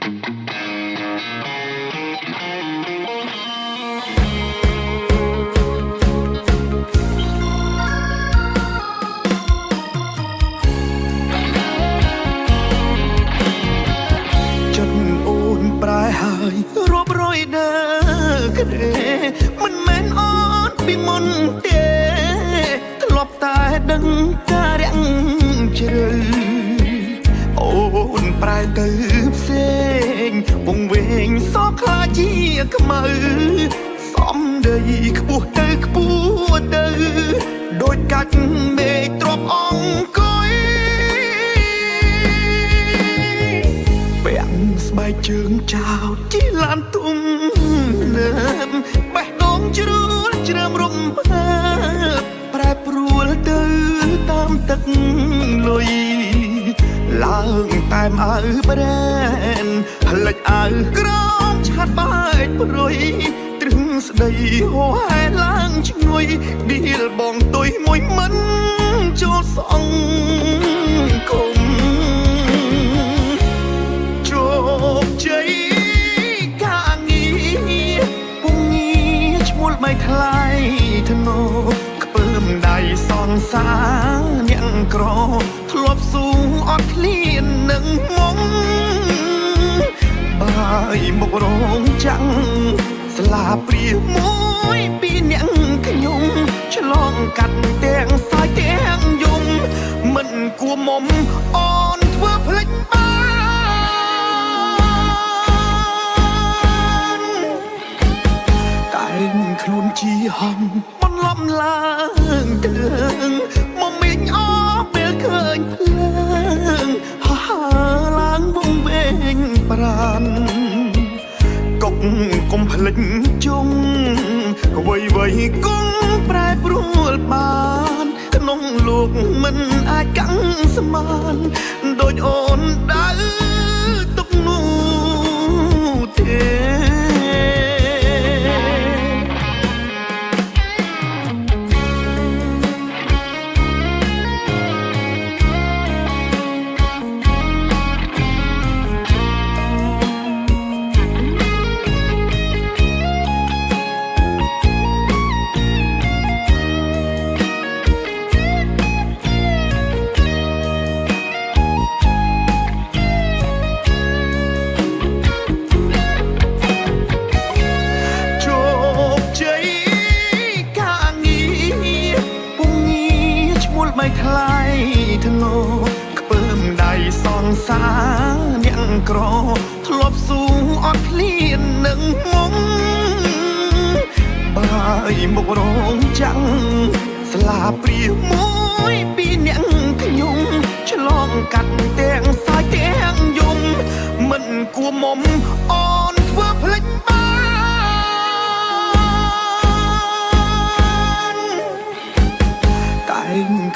រាប់រយដើក្ដីមិនមែនអត់ពីមុនទេធ្លាប់តែដឹងការរាំងជ្រៅអូនប្រែទៅផ្សេងវងវែងសោកខ្លាចជាខ្មៅសំដីខ្ពស់ទៅខ្ពស់ទៅដូចកាច់មេឃទ្របអង្គុយពាក់ស្បែកជើងចោតជាឡានទុំនៅបេះដូងជ្រួលជ្រើមរំភើបប្រែប្រួលទៅតាមទឹកលុយឡើងតែមអើប្រែនផ្លេចអើក្រមឆាត់បែកព្រួយទ្រឹងស្ដីហោហែឡើងឈ្ងុយឌីលបងទុយមួយមិនចូលសងគុំជោគជ័យការងារពុំងារឈ្មោះមិនថ្លៃធ្នោខ្ពើមដៃសងសាអ្នកក្រធ្លាប់ស៊ូអត់ឃ្លាននឹងមុំបាយមករងចាំងស្លាព្រាមួយពីអ្នកខ្ញុំឆ្លងកាត់ទាំងសាយទាំងយំមិនគួរមុំអូនធ្វើភ្លេចបានតែងខ្លួនជាហំបន្លំឡើងទើងមកមីងអស់ពេលឃើញភ្លើងហើឡើងវងវែងប្រាណកុំភ្លេចជុំអ្វីគង់ប្រែប្រួលបានក្នុងលោកមិនអាចកាំងស្មានដូចអូនដើរទុកនោះទេไม่ថ្លៃធ្នោខ្ពើមដៃសងសាអ្នកក្រធ្លាប់ស៊ូអត់ឃ្លាននឹងមុំបាយមករងចាំងស្លាព្រាមួយពីអ្នកខ្ញុំឆ្លងកាត់ទាំងសាយទាំងយំមិនគួរមុំអូនធ្វើភ្លេច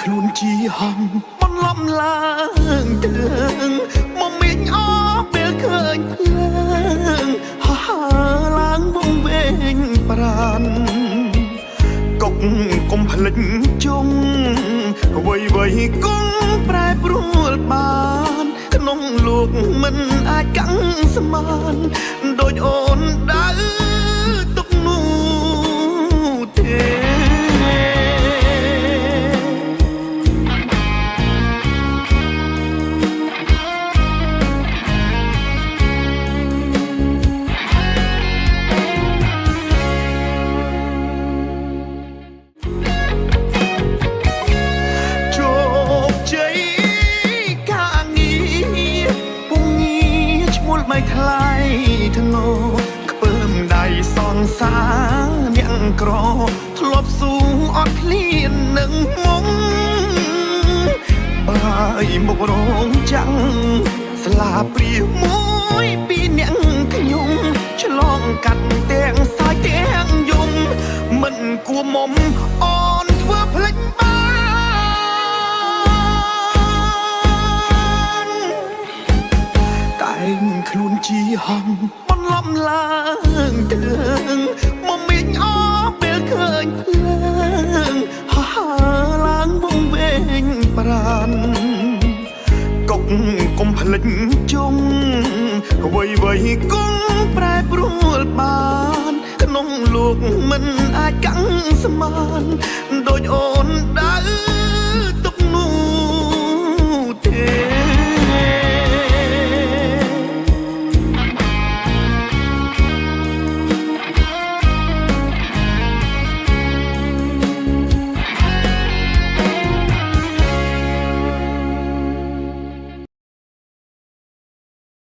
ខ្លួនជាហំបន្លំឡើងទើងមកមីងអស់ពេលឃើញភ្លើងហើឡើងវងវែងប្រាណកុំភ្លេចជុំអ្វីគង់ប្រែប្រួលបានក្នុងលោកមិនអាចកាំងស្មានដូចអូនដើរទុកនោះទេไม่ថ្លៃធ្នោខ្ពើមដៃសងសាអ្នកក្រធ្លាប់ស៊ូអត់ឃ្លាននឹងមុំបាយមករងចាំងស្លាព្រាមួយពីអ្នកខ្ញុំឆ្លងកាត់ទាំងសាយទាំងយំមិនគួរមុំអូនធ្វើភ្លេចខ្លួនជាហំបន្លំឡើងទើងមកមីងអស់ពេលឃើញភ្លើងហើឡើងវងវែងប្រាណកុំភ្លេចជុំអ្ គង់ប្រែប្រួលបានក្នុងលោកមិនអាចកាំងស្មាន